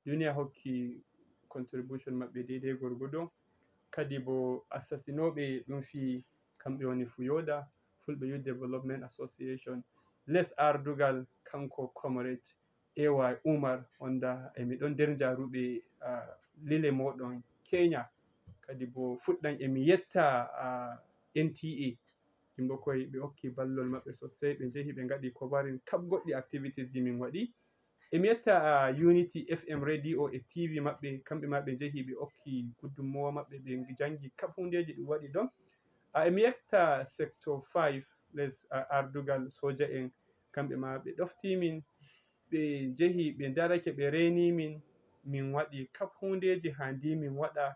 duniya hokki contribution maɓɓe daidai gorgodo. Kadi bo assasinoɓe ɗum fi kamɓe woni Fuyoda Fulɓe Youth Development Association, les ardugal kanko comrade AY Umar, wonda emi ɗon nder jaruɓe lile moɗon Kenya. Kadi bo fuɗɗam emi yetta NTA yimɓe koye ɓe hokki ballol maɓɓe sosai, ɓe jehi ɓe ngaɗi covering kap goɗɗi activities ɗi min waɗi. Emi yetta Unity FM radio e TV maɓɓe, kamɓe ma ɓe jehi ɓe hokki gudunmowa maɓɓe, ɓe jangi kap hundeji ɗum waɗi ɗon. Emi yetta sector 5 les ardugal soja en, kamɓe ma ɓe ɗofti min, ɓe jehi ɓe darake ɓe reni min waɗi kap hundeji handi min waɗa.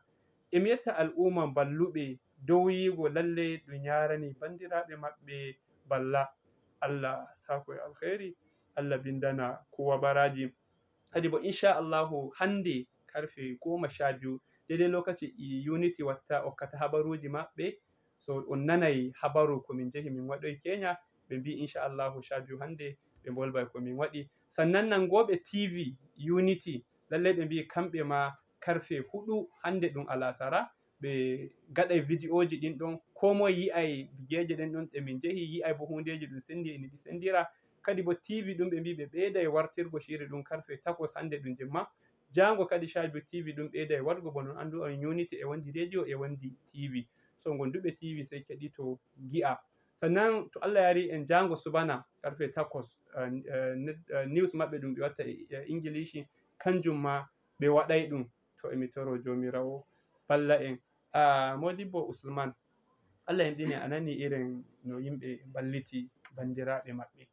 Emi yetta al'umma balluɓe dow yigo lalle ɗum yarani bandiraɓe maɓɓe balla. Allah sako e alkhairi, Allah bindana kowa baraji. Kadi bo inchallahu hande karfe 12 daidai lokaci Unity watta hokkata habaruji maɓɓe, so on nanai habaru komin jehi min waɗoyi Kenya, ɓe mbi inchallahu 12 hande ɓe bolwai komin waɗi. Sannan nangoɓe TV Unity lallai ɓe mbi kamɓe ma karfe 4 hande ɗum alasara ɓe gaɗai vidioji ɗin ɗon, ko moye yi'ai bigeje ɗen ɗon ɗe min jehi, yi'ai bo hundeji ɗum sendi e ɗi sendira. Kadi bo TV ɗum ɓe mbi ɓe ɓeidai wartirgo shiri ɗum karfe 8 hande ɗum jemma. Jango kadi 12 TV ɗum ɓeidai wargo, bo non andu on Unity e wondi radio e wondi TV, so gonduɓe TV sai keɗito gi'a. Sannan to Allah yari en jango subana karfe 8 news maɓɓe ɗum ɓe watta e Ingilishi, kanjum ma ɓe waɗai ɗum. To emi toro jomirawo balla en. Modibbo Usman, Allah yamɗini a nani irin no yimɓe balliti bandiraɓe maɓɓe,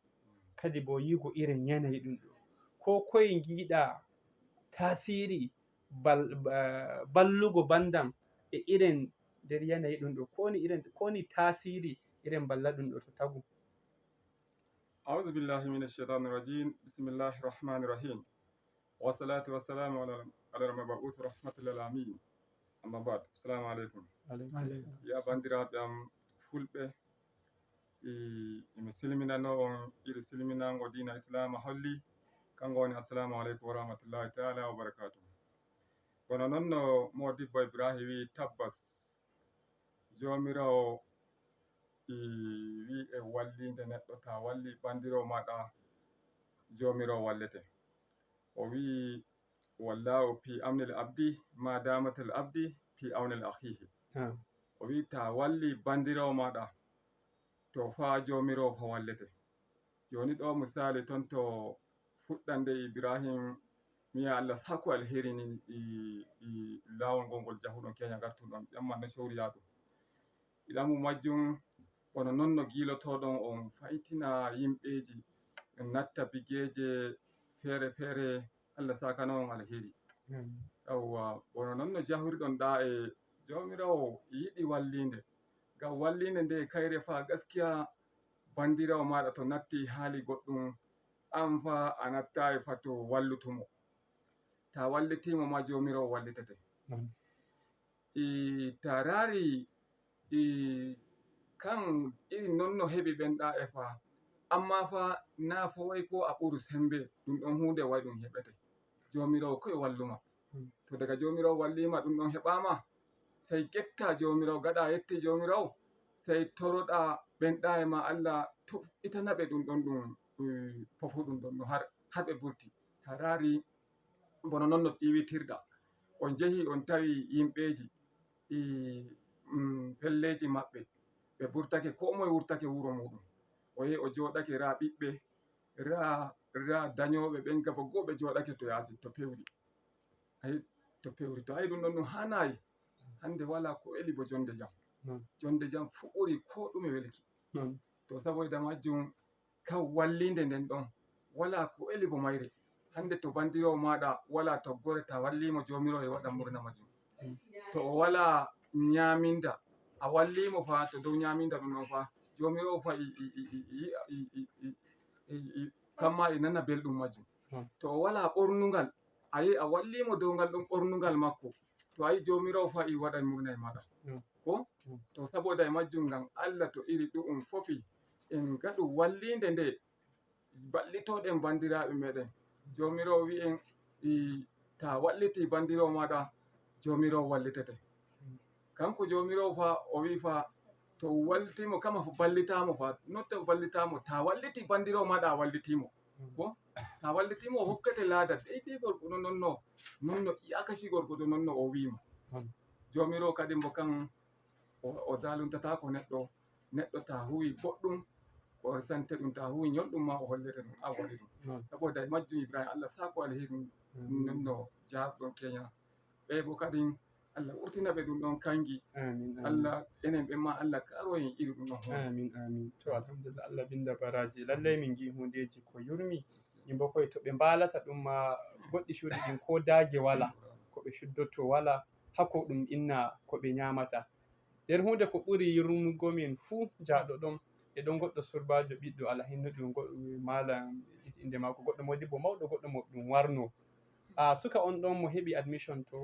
kadi bo yigo irin yanayi ɗum ɗo, ko koye giɗa tasiri ballugo bandam e irin nder yanayi ɗum ɗo, koni tasiri irin balla ɗum ɗo to tagu. أعوذ بالله من الشيطان الرجيم بسم الله الرحمن الرحيم والصلاة والسلام على المبعوث رحمة للعالمين أما بعد السلام عليكم يا bandiraɓe am fulɓe, emi silminano on iri silminango dina islam holli, kango woni assalamu aleykum wa rahmatullahi taala wa barakatuh. Kono noon no Modibbo Ibrahim wi, tabbas jomirawo wi e wallinde neɗɗo, ta walli bandirawo maɗa jomirawo wallete. O wi wallahu fi amnil abdi ma damatel abdi fi awnil akhihi. O wi ta walli bandirawo maɗa to fa jomirawo fa wallete. Joni ɗo misali ton to fuɗɗande Ibrahim miya Allah sako alheri ni lawol ngongol jahuɗon Kenya gartuɗon ƴamma no showriyaɗum iɗamu majjum. Kono non no gilotoɗon on faytina yimɓeji natta bigeje fere fere, Allah sakana on alheri. Yawwa, kono non no jahirɗon ɗa e jomirawo yiɗi wallinde, ngam wallinde nde kayre fa gaskiya bandirawo maɗa to natti haali goɗɗum, an fa a nattayi fa to wallutumo. Ta wallitimo ma jomirawo wallitete. Ta rari kan iri non no heɓi ɓenɗa e fa, amma fa na fa wai ko a ɓuru sembe, ɗum ɗon hunde wai ɗum heɓete. Jomirawo koye walluma. To daga jomirawo wallima ɗum ɗon heɓama, sai getta jomirawo. Gaɗa yetti jomirawo sai toroɗa ɓenɗa e ma Allah itanaɓe ɗum ɗon ɗum fofu ɗum ɗon har ɓe burti. Ta rari bono non no ɗiwitirɗa, on jehi on tawi yimɓeji felleji maɓɓe ɓe burtake, ko moye wurtake wuro muɗum, o yehi o joɗake ra ɓiɓɓe ra dañoɓe ɓen gaba goo ɓe joɗake to yasi to pewri. Ayi to pewri, to ayi ɗum ɗon ɗum hanayi. Hande wala ko weli bo jonde jam. Jonde jam fu ɓuri ko ɗume welki. To saboda majjum kan wallinde nden ɗon wala ko weli bo mayre. Hande to bandirawo maɗa wala toggore, ta wallimo jomirawo e waɗa murna majum. To o wala nyaminda a wallimo fa, to dow nyaminda ɗum ɗon fa jomirawo fa kamma e nana belɗum majum. To o wala ɓornugal, ayi a wallimo dow ngal ɗon ɓornugal makko, to ayi jomirawo fa i waɗan murna e maɗa ko. To saboda e majjum ngam Allah to iri ɗu'um fofi en gaɗu wallinde nde ballitoɗen bandiraɓe meɗen. Jomirawo wi'en ta walliti bandirawo maɗa jomirawo wallitete. Kanko jomirawo fa o wi fa to wallitimo kama ballitamo fa notta ballitamo ta walliti bandirawo maɗa a wallitimo ko ta wallitimo o hokkete laada deidei gorgodo nonno iyakaci gorgodo nonno o wimo. Jomirawo kadi bo kan o zaluntatako neɗɗo ta huwi boɗɗum o sante ɗum, ta huwi nyolɗum ma o hollete ɗum a waɗi ɗum. Saboda majjum Ibrahim Allah sako alheri nonno jaɓɗon Kenya ɓe bo kadi Allah wurtina ɓe ɗum ɗon kangi. Allah enen ɓen ma Allah karo en iri ɗum ɗon. Amin. To alhamdulillah Allah binda baraji. Lallai min gi hundeji ko yurmi yimɓe koye to ɓe mbalata ɗum ma goɗɗi cuuɗi ɗin ko dage wala ko ɓe cuddotto wala hako ɗum inna ko ɓe nyamata. Nder hunde ko ɓuri yurmugo min fuu jaɗo ɗon e ɗon goɗɗo surbajo ɓiɗɗo Allah hinnuɗum malam inde mako goɗɗo modibbo mawɗo goɗɗo mo ɗum warno suka on ɗon mo heɓi admission to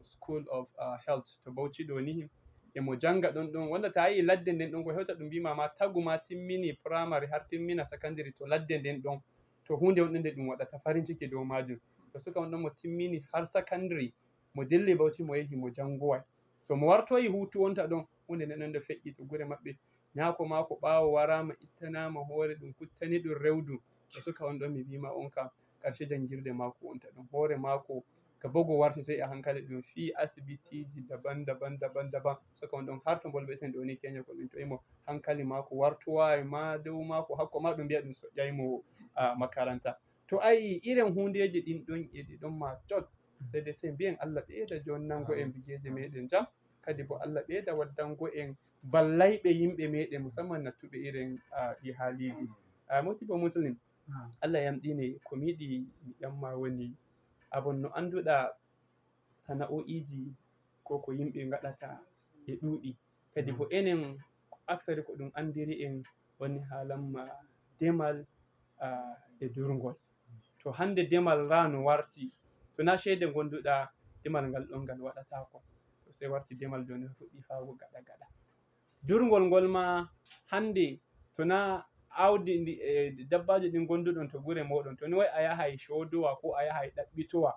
School of Health to Bauchi ɗo ni e mo janga ɗon wanda ta yi ladde nden ɗon ko hewta ɗum mbima ma tagu ma timmini primary har timmina secondary to ladde nden ɗon to hunde on nde ɗum waɗata farin ciki dow majum. To suka on ɗon mo timmini har secondary mo dilli Bauchi mo yahi mo jangowa to mo wartoyi hutu wonta ɗon hunde nden ɗon nde feƴƴi to gure maɓɓe nyako mako ɓawo warama ittanama hoore ɗum kuttani ɗum rewdu to suka on ɗon mi wima on kam karshe jangirde mako wonta ɗon hoore mako ka bogo warti sai a hankali ɗum fi asibitiji daban suka on ɗon har to bolbeten ɗo ni Kenya ko min toyimo hankali mako wartowa ma dow mako hakko ma ɗum mbiya ɗum soƴƴaymo makaranta. To ayi irin hundeji ɗin ɗon e ɗi ɗon ma tot sai mbiyen Allah ɓeyda jonnango en bigeje meɗen jam kadi bo Allah ɓeyda waddango en ballayɓe yimɓe meɗen musamman nattuɓe irin ɗi haliji. Modibbo Muslim Allah yamɗine ko mi yiɗi mi ƴamma woni abon no anduɗa sana'o'iji ko yimɓe gaɗata e ɗuɗi kadi bo enen aksari ko ɗum andiri en woni halamma demal e durngol. To hande demal rano warti to na shede gonduɗa demal ngal ɗon ngal waɗatako to sai warti demal joni fuɗɗi fawugo gaɗa durngol ngol ma hande to na awdi dabbaji ɗin gonduɗon to gure moɗon to ni wai a yahay shodowa ko a yahay ɗaɓɓitowa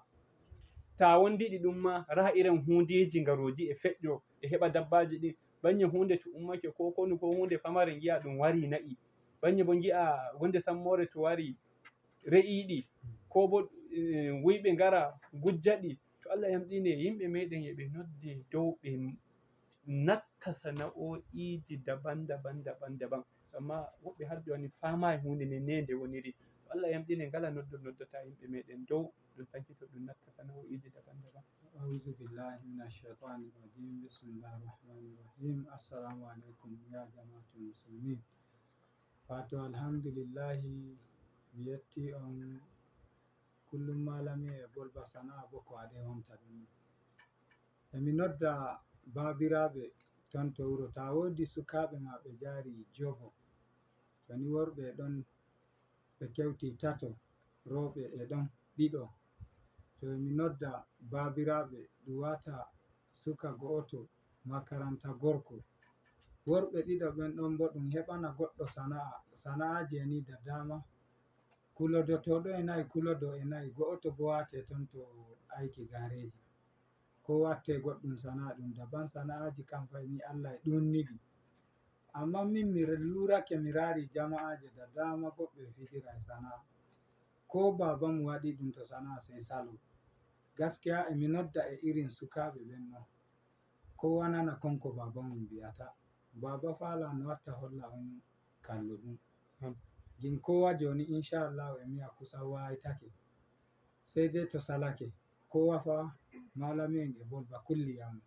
ta wondiɗi ɗum ma raha irin hundeji ngaroji e feƴƴo e heɓa dabbaji ɗin banye hunde to ummake ko konu ko hunde famare gi'a ɗum wari na'i banye bo gi'a hunde sammore to wari re'iɗi ko bo wuyɓe ngara gujjaɗi to Allah yamɗine yimɓe meɗen yeɓe nodde dow ɓe natta sana'o'iji daban amma woɓɓe har joni famayi hunde nde woniri to Allah yamɗine ngala noddata yimɓe meɗen dow ɗum sankito ɗum natta sana'o'iji daban. A'udhu billahi minash shaitanir rajim. Bismillahir rahmanir rahim. Assalamu alaikum ya jama'atul muslimin. Wato alhamdulillahi mi yetti on kullum malami e bolba sana'a bo ko waɗe wonta ɗum. Emi nodda babiraɓe ton to wuro ta wodi sukaɓe ma ɓe jari jobo to ni worɓe ɗon ɓe kewti tato rowɓe e ɗon ɗiɗo to mi nodda babiraɓe ɗum wata suka go'oto makaranta gorko worɓe ɗiɗo ɓen ɗon bo ɗum heɓana goɗɗo sana'aji e ni da dama kulodotoɗo e nayi kulodo e nayi go'oto bo wate ton to aiki gareji ko watte goɗɗum sana'a ɗum daban sana'aji kam fay ni Allah e ɗunniɗi amma min mi lurake mi rari jama'aje da dama goɓɓe fijira e sana'a ko babamu waɗi ɗum to sana'a sai salo gaskiya emi nodda e irin sukaɓe ɓen ɗon kowa nana konko babamum mbiyata baba fala no watta holla on kallo ɗum gin kowa joni inchallahu e miya kusan waytake sai dai to salake kowa fa malami en e bolba kulliyam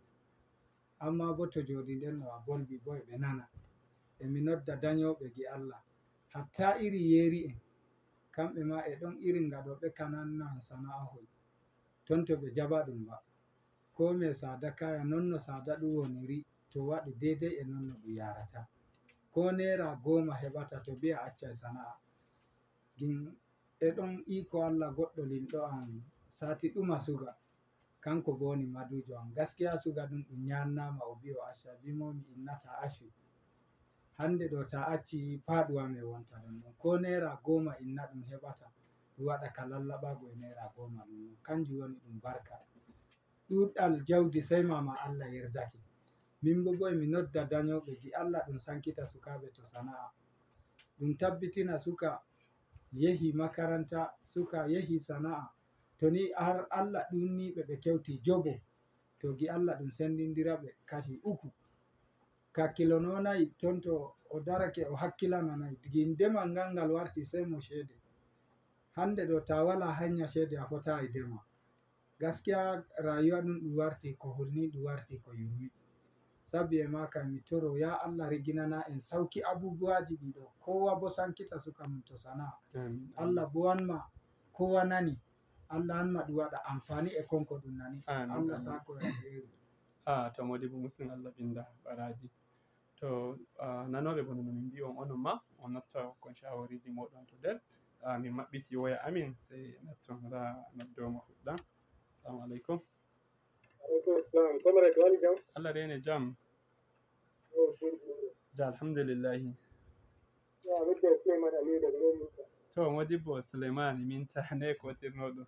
amma bo to jodi nden no a bolbi bo e ɓe nana emi nodda dayoɓe gi Allah hatta iri yeri en kamɓe ma e ɗon irin ngaɗoɓe kanannan sana'ahol ton to ɓe jaɓa ɗum ba ko me sada kaya nonno sada ɗum woniri to waɗi deidei e nonno ɗum yarata ko naira 10 heɓata to bi'a accai sana'a gin e ɗon iko Allah goɗɗo linɗo am sati ɗuma suga kanko bo woni madujo am gaskiya suga ɗum nyannama o bi o acca bimo mi innata accu hande ɗo ta acci faɗuwa me wonta ɗon ko naira 10 inna ɗum heɓata ɗum waɗa ka lallaɓago e naira 10 ɗum kanjum woni ɗum barka. ɗuɗɗal jawdi sey mama Allah yerdake. Min bo emi nodda dañoɓe gi Allah ɗum sankita sukaɓe to sana'a. ɗum tabbitina suka yehi makaranta, suka yehi sana'a, to ni har Allah ɗumniɓe ɓe kewti jobo, to gi Allah ɗum sendindiraɓe kashi 3. kakkilononayi ton to o darake o hakkilananayi gi ndemal ngal warti sey mo ceede. hande ɗo ta wala hanya ceede a fotayi dema. gaskiya rayuwa ɗum warti ko hulni, ɗum warti ko yurmi. sabi e maka mi toro ya Allah riginana en sauki abubuwaji ɗiɗo, kowa bo sankita suka mum to sana'a. Allah bo wanma kowa nani, Allah wanma ɗum waɗa amfani e konko ɗum nani. Allah sako e alheri. to Modibo Muslim Allah ɓinda baraji. To nanoɓe bono no min mbi onon ma on natta kon shawariji moɗon to nder. min maɓɓiti woya amin sey natton noddowo mo fuɗɗa. Assalamu alaikum. Salam. Comrade wali jam? Allah rene jam. Ja alhamdulillahi. Ya midda Suleiman Ali daga nan. To Modibo Suleiman minta ne ko tirnoɗo.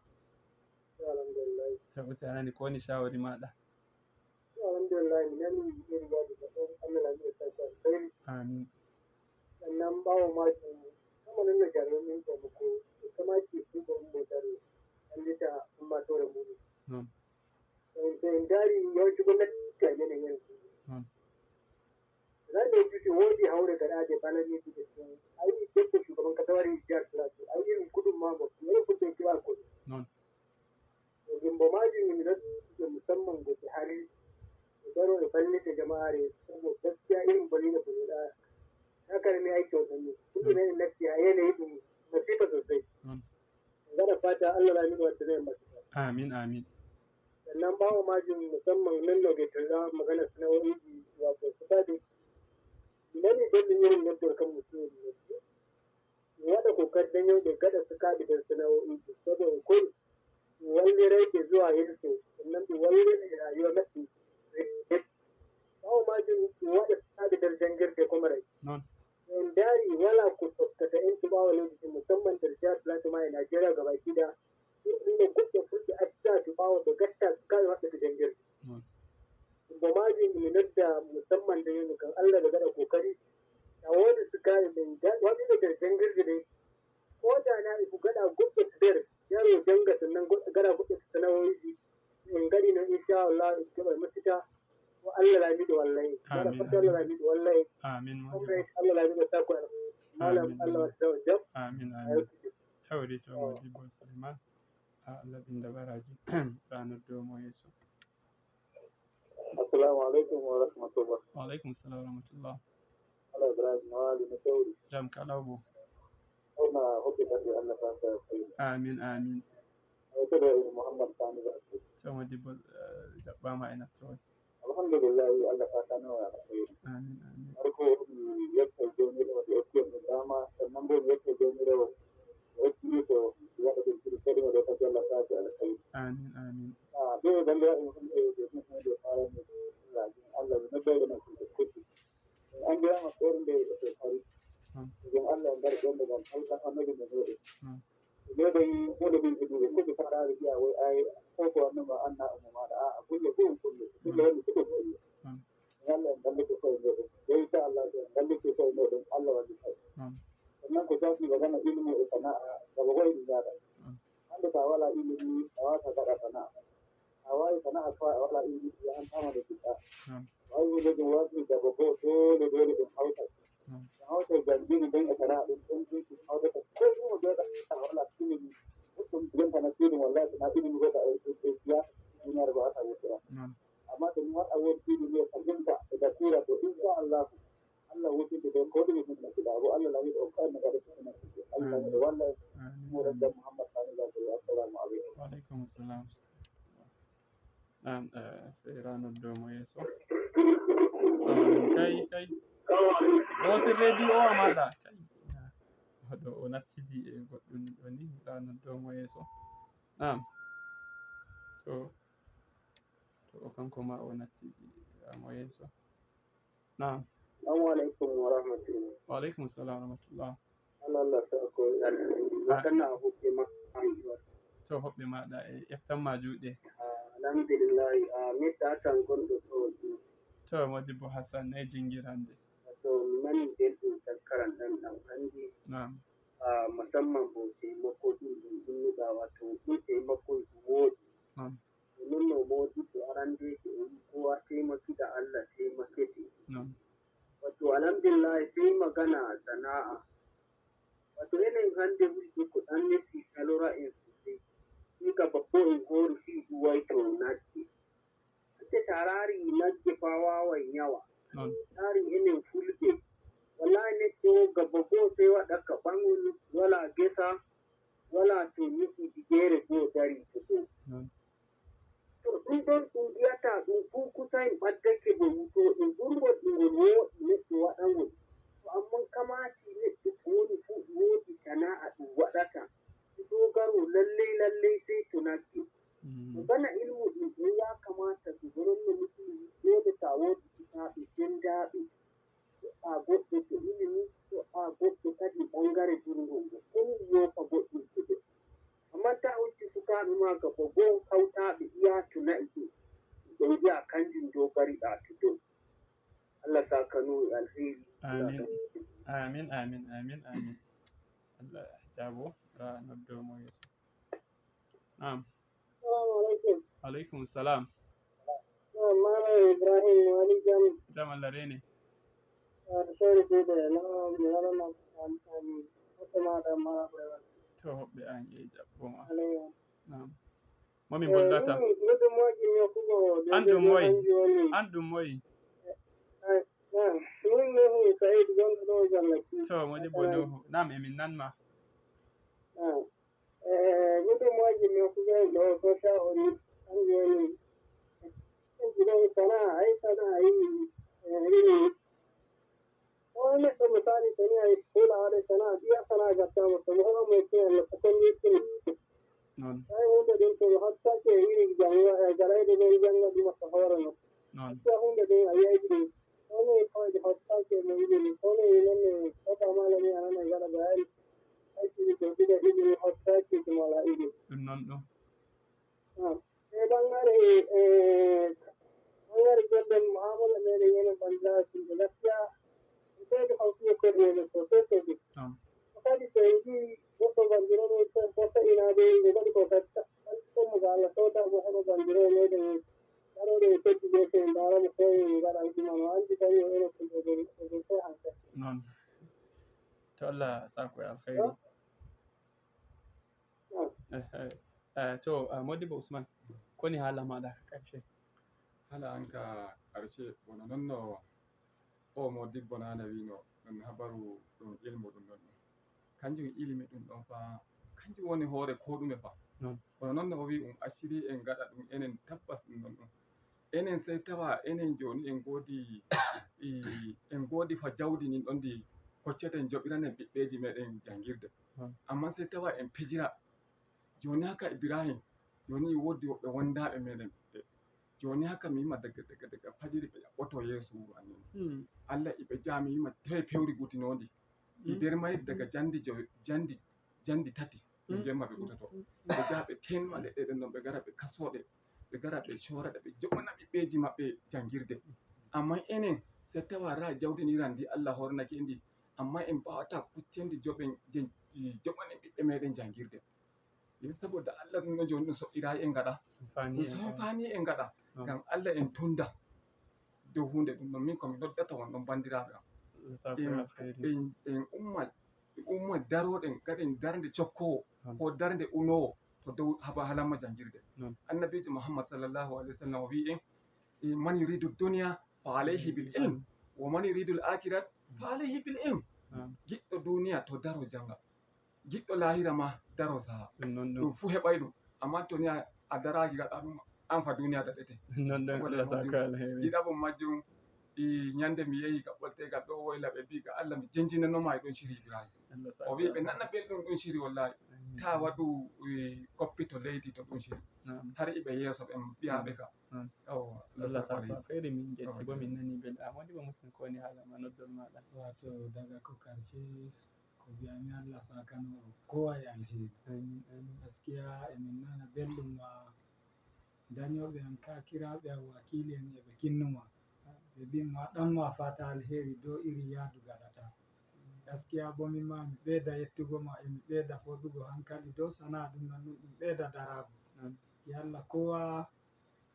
Alhamdulillah. To usi anani ko woni shawari maɗa. Alhamdulillah min nani irin gadi da ɗan Allah ya sa shi alkhairi. Amin. Sannan bawo ma ki kuma nan da jarumin da muku kuma ki su da mu tare. An lita in ma to da mu. In dari yawanci gwamnati ta yi ne yanzu. Zan da yi wani haure da ade bana ne da su. Ai duk shugaban kasawari jihar Plateau. Ai irin kudin ma ba su yi kudin kiwa ko. Gimbo majin ne da musamman da hali garo da falle da jama'a ne saboda gaskiya irin bari da bari da ya karmi aiki wata ne kuma ne na siya yanayi din masifa sosai. Zara fata Allah ya nuna wata zai masu. Amin amin. Sannan bawa majin musamman nan da ke tura magana sana'o'i wato su fadi. Idan ne don yin yadda kan mutum ne. Wada kokar dan yau da gada su kaɗi da sana'o'i saboda kun wani rai ke zuwa hirse sannan da wani rayuwa mafi bawo majin waɗa sabi darjan girke kuma rai. In dari wala ku tsoskata in su bawa lokacin musamman da jihar Plateau mai Najeriya gaba da inda gudda furta a ta su bawa da gasta su kare waɗa da jangir. Ba majin minar da musamman da yin kan Allah da gada kokari a wani su kare da wani da darjan girgire ko da na iku gada gudda su der yaro janga sannan gada gudda su sana'o'i in gari na insha Allah in gaba mafita. Allah la mi da wallahi. Amin. Allah la mi da wallahi. Amin. Allah la mi da sako. Malam Allah ta wajab. Amin amin. Hawri to Modibo Suleiman. Allah binda baraji. Ranar domo Yesu. Assalamu alaikum wa rahmatullah. Wa alaikum assalam wa rahmatullah. Allah Ibrahim wali na tauri. Jam kalabu. Ona hobi da Allah ta sa. Amin amin. Ito da Muhammad Sani da ake. So Modibo jabba ma ina to. Alhamdulillah Allah ta sa nawa da kai. Amin amin. Arko yake joni da yake da dama sannan bo yake joni da yake to ya da kiri da da ta Allah ta sa alkai. Amin amin. Dole dan da in da fara ne Allah ne da na kuɗi. An ga ma tsorin da ya fari. Idan Allah ya bar don da alƙa annabi da zai. Ne da yi ko da bin gudu ko da fara riya wai ai ko ko wannan ba anna umma da a kulle kulle wani ko kulle. Allah dan da ko ne dai ta Allah dan da ko ne don Allah wani kai. Sannan ko tafi ga kana ilimi da sana'a da bagwai da da. An da wala ilimi a wata da sana'a. Awai sana'a fa wala ilimi ya an kama da kita. Wai ne da wani da bago dole da hausa. Hausa janjini don a sana'a din sun ji hausa ko kuma da wala ilimi. Mutum idan kana cikin wallahi na ilimi ko da ya duniyar ba ta yi kira. Amma da mu wata wani ilimi ya fahimta da tsira to insha Allah Allah wuce da ko da mutum da abu Allah la yi da na da kuma Allah da wallahi mu da Muhammad sallallahu alaihi wasallam. Wa alaikum assalam. Sai ranar domo Yesu. Kai. Wasu rediyo a mala. Kai. Hado o nattidi e goɗɗum ɗo ni ranar domo Yesu. To o kanko ma o nattidi mo Yesu. Assalamu alaikum wa rahmatullah. Wa alaikum assalam wa rahmatullah. Allah sa ko waɗannan abubuwa ma to hoɓɓe maɗa e ƴeftanma juuɗe. alhamdulillah mi tatan gonɗo to Modibbo Hassan e jingirande. to mi nani belɗum takkaran ɗan handi musamman bo taimako ɗin ɗum ɗumnuɗa wato ɗum taimako woodi non no Modibbo arandejo o wi kowa taimakiɗa Allah taimakete wato alhamdulillah sai magana sana'a wato yanayin hande wulɓe ko ɗan nefi salora en sosai ɗiga babbo en hori fiiɗu wayto nagge ate tarari nagge fa wawan yawa tari enen fulɓe wallahi neɗɗo gaba goo sai waɗa ka ɓangol wala gesa wala to yiɗi digere goo dari to ɗo to ɗum ɗon ɗum wiyata ɗum fuu kusan ɓaddake bo wutoɗum ɓurgol ɗingol wooɗi neɗɗo waɗangol to amma kamati neɗɗo ko woni fuu woodi sana'a ɗum waɗata dogaro lallai sai to nagge bana ilmu ɗin ɗo ya kamata to goronno musulmi dole ta woodi kitaɓe sendaɓe a goɗɗo to ilimi to a goɗɗo kadi ɓangare durngol ngo ɗon yofa goɗɗum kuɗe amma ta hocci sukaɓe ma gaba goo hawtaɓe iya to na'i ɗo ɓe wi'a kanjum dogariɗa to dow Allah sakanu alheri amin Allah jabo ra noddo mo yeso na'am assalamu alaikum alaikum salam mama Ibrahim wali jam Allah rene sorry de na mi wala ma to hoɓɓe an e jaɓɓo ma na'am momin bollata an ɗum moyi to Modibbo Nuhu nam emin nanma gudunmaji mi hokkuɓen ɗo social oni kanjum woni ɗon sana'a ay sana'a rini o neɗɗo misali toni ay hula waɗe sana'a ɓiya sana'a gattama to mo heɓa mo tinalla ko kondirtini ay hunde ɗin to mo hattake iri garayde ɗon janga ɗuma ko hoore no hatta hunde ɗin a yeyɗi toni koyde hattake mo yiɗini toni nonne oɗa malami anana gaɗa bayani aiki to ɗiɗa ɗiɗini hattake ɗum wala iɗi ɗum noon ɗum e ɓangare goɗɗon mu'amala meɗen yenen bandiraɓe gaskiya seydi hawtude koɗeɗe sosai sosai kadi so en jii goɗɗo bandiroɗo so sa'inaɓe ɓe waɗi ko gatta sommuga Allah sowta mo heɓa bandiroɓe meɗen gaɗoɗo e keddi ɓe so en daramo ko en gaɗa ɗuman o andi tawi o ene kulɗoɗen sey hanka noon to Allah sako e alkhayri to Modibbo Usman koni haala maɗa karshe hala an ka ƙarshe wona noon no o Modibbo nane wino ɗum habaru ɗum ilmu ɗum ɗon ɗum kanjum ilimi ɗum ɗon fa kanjum woni hoore ko ɗume fa wona noon no o wi acciri en gaɗa ɗum enen tabbas ɗum ɗon ɗum enen sey tawa enen joni en godi fa jawdi nin ɗon ndi kocceten joɓiranen ɓiɓɓeji meɗen jangirde amma sey tawa en pijira joni haka Ibrahim joni wodi woɓɓe wondaɓe meɗen joni haka mi yima daga fajiri ɓe ƴaɓɓoto yeeso wuro amin Allah iɓe jaa mi yima toye pewri gutinodi i nder mayri daga jandi tati ɓe jemma ɓe ɓutato ɓe jaa ɓe tenma leɗɗe ɗen ɗon ɓe gara ɓe kasoɗe ɓe gara ɓe coraɗe ɓe joɓana ɓiɓɓeji maɓɓe jangirde amma enen se tawa ra jawdiniran ndi Allah hornake ndi amma en mbawata kuccendi joɓanen ɓiɓɓe meɗen jangirde saboda Allah ɗum ɗo joni ɗum so'irayi en gaɗa ɗum fani en gaɗa ngam Allah en tunda dow hunde ɗum ɗon min komi noddata wonɗon bandiraɓe am en umma daroɗen gaɗen darde cokkowo ko darde unowo to dow halamma jangirde annabijo Muhammad sallllahu alayhi wa sallam o wi en man yuridu dunya fa alayhi bil ilm wa man yuridu al akhirat fa alayhi bil ilm giɗɗo duniya to daro janga giɗɗo lahira ma daro saha ɗum fu heɓay ɗum amma to ni a daraki gaɗa ɗum an fa duniya daɗete yiɗaɓon majjum ñande mi yehi gaɓɓoltegal ɗo woyla ɓe mbi ga Allah mi jenjinanoma e ɗon shiri Ibrahim o wi ɓe nana belɗum ɗum shiri wallahi ta waɗu koppito leydi to ɗum shiri har iɓe yeeso ɓe mbiyaɓe ka Allah sako alkhairi min jetti bo min nani belɗam Modibbo Muslim ko woni haala ma noddol maɗa wato daga ko karshe ko mbiyami Allah sakano kowa e alheri. Gaskiya emin nana belɗum ma dañoɓe an kakiraɓe an wakili en eɓe kinnuma ɓe mbima ɗanma fata alheri dow iri yaadu gaɗata. Gaskiya bo min ma mi ɓeyda yettugo ma emi ɓeyda foɗugo hankali dow sana'a ɗum nan ɗum ɓeyda darago. Allah kowa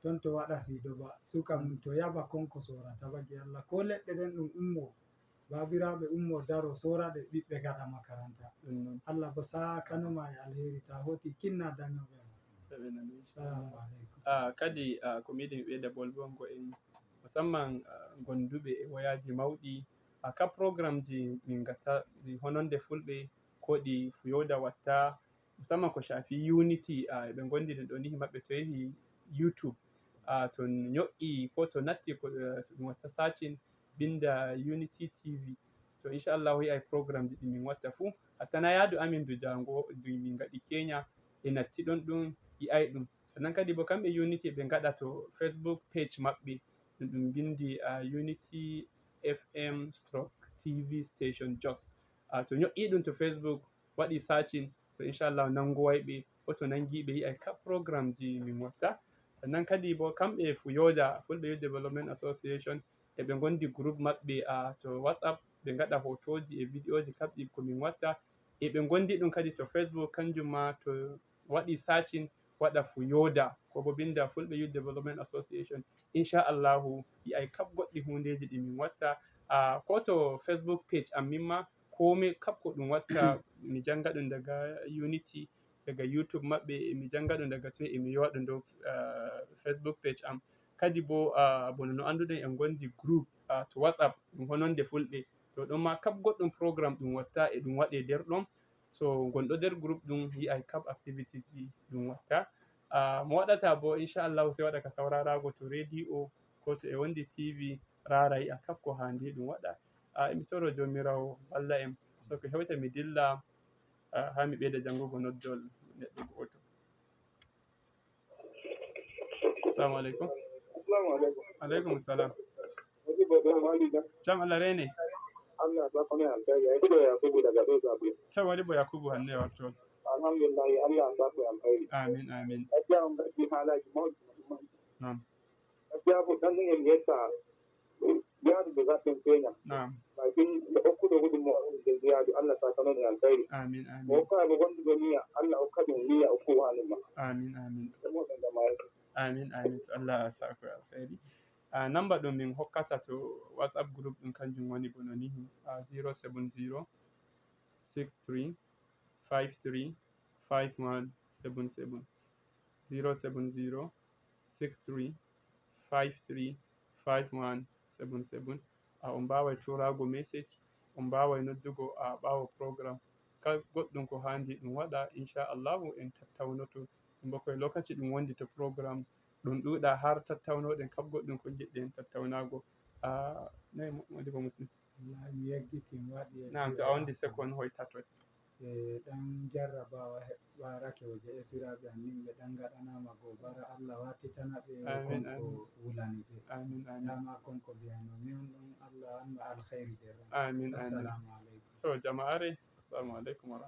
ton to waɗa sido ba suka mum to yaɓa konko sorata ba Allah ko leɗɗe ɗen ɗum ummo babiraɓe ummo daro soraɗe ɓiɓɓe gaɗa makaranta. Allah bo sakanoma e alheri ta hoti kinna dañoɓe ma. Assalamu alaikum. Kadi ko mi yiɗi mi ɓeyda bolgongo en musamman gonduɓe e wayaji mawɗi ka programme ji min gatta ɗi hononde fulɓe ko ɗi fuyoda watta musamman ko shafi unity ɓe gondiri ɗo ni maɓɓe to yahi YouTube to nyo'i ko to natti ko ɗum watta sacin binda Unity TV to inchallahu yi'ai programme ji ɗi min watta fuu hatta na yaadu amin du jango min gaɗi Kenya e natti ɗon ɗum yi'ai ɗum. Sannan kadi bo kamɓe Unity ɓe ngaɗa to Facebook page maɓɓe ɗum bindi Unity FM / TV station Jos to nyo'i ɗum to Facebook waɗi sacin to inchallahu nangoway ɓe ko to nangiɓe yi'ai kap programme ji min watta. Sannan kadi bo kamɓe fuyoda Fulɓe Youth Development Association eɓe gondi groupe maɓɓe to WhatsApp ɓe ngaɗa hotoji e vidéoji kap ɗi ko min watta eɓe gondi ɗum kadi to Facebook kanjum ma to waɗi sacin waɗa fuyoda ko bo binda Fulɓe Youth Development Association inchallahu yi'ai kap goɗɗi hundeji ɗi min watta ko to Facebook page am mimma komai kap ko ɗum watta mi janga ɗum daga Unity daga YouTube maɓɓe mi janga ɗum daga toy emi yowa ɗum dow Facebook page am. Kadi bo bono no anduɗen en gondi groupe to WhatsApp ɗum hononde fulɓe to ɗon ma kap goɗɗum programme ɗum watta e ɗum waɗe nder ɗon so gonɗo nder groupe ɗum yi'ai kap activities ji ɗum watta. Mo waɗata bo inchallahu sai waɗa ka saurarago to radio ko to e wondi TV rara yi'a kap ko handi ɗum waɗa. Emi toro jomirawo valla en so ko hewta mi dilla ha mi ɓeyda jangugo noddol neɗɗo goto. Assalamu alaikum. Assalamu alaikum. Alaikum salam. Wani ba zan mali da. Jam Allah rene. Allah ba kuma alkai ya ido ya kubu daga doza zabi. Sai wani bo Yakubu hanne wato. Alhamdulillah Allah ba ku alkai. Amin amin. Ajiya mun gaji halaji mawdu. Na'am. Ajiya bu dan yin yasa ya da zaɓin Kenya. Na'am. Bakin da uku da gudun mu da ziyadu Allah ta sanar da alkai. Amin amin. Ko ka ga wanda duniya Allah ka da niyya uku halin ma. Amin amin. Da mai amin amin to Allah ya sa ku alkhairi. Number ɗum min hokkata to WhatsApp group ɗum kanjum woni bono ni 070 63 53 5177 070 63 53 5177 on mbawai turago message on mbawai noddugo ɓawo programme kala goɗɗum ko handi ɗum waɗa inchallahu en tattaunoto bo koye lokaci ɗum wondi to programme ɗum ɗuuɗa har tattaunoɗen kap goɗɗum ko jiɗɗen tattaunago nayi moɗi ko muslim mi yeggiti mi waɗi nam to a wondi second hoytatoy ɗan jarrabawa heɓɓarake waje esiraɓe annin ɓe ɗan gaɗanama gobara Allah wattitana ɓe konko wulani ɓe amin amin dama konko mbiyano min ɗum Allah wanno alkhayri nder amin amin assalamu aleykum so jama'are assalamu aleykum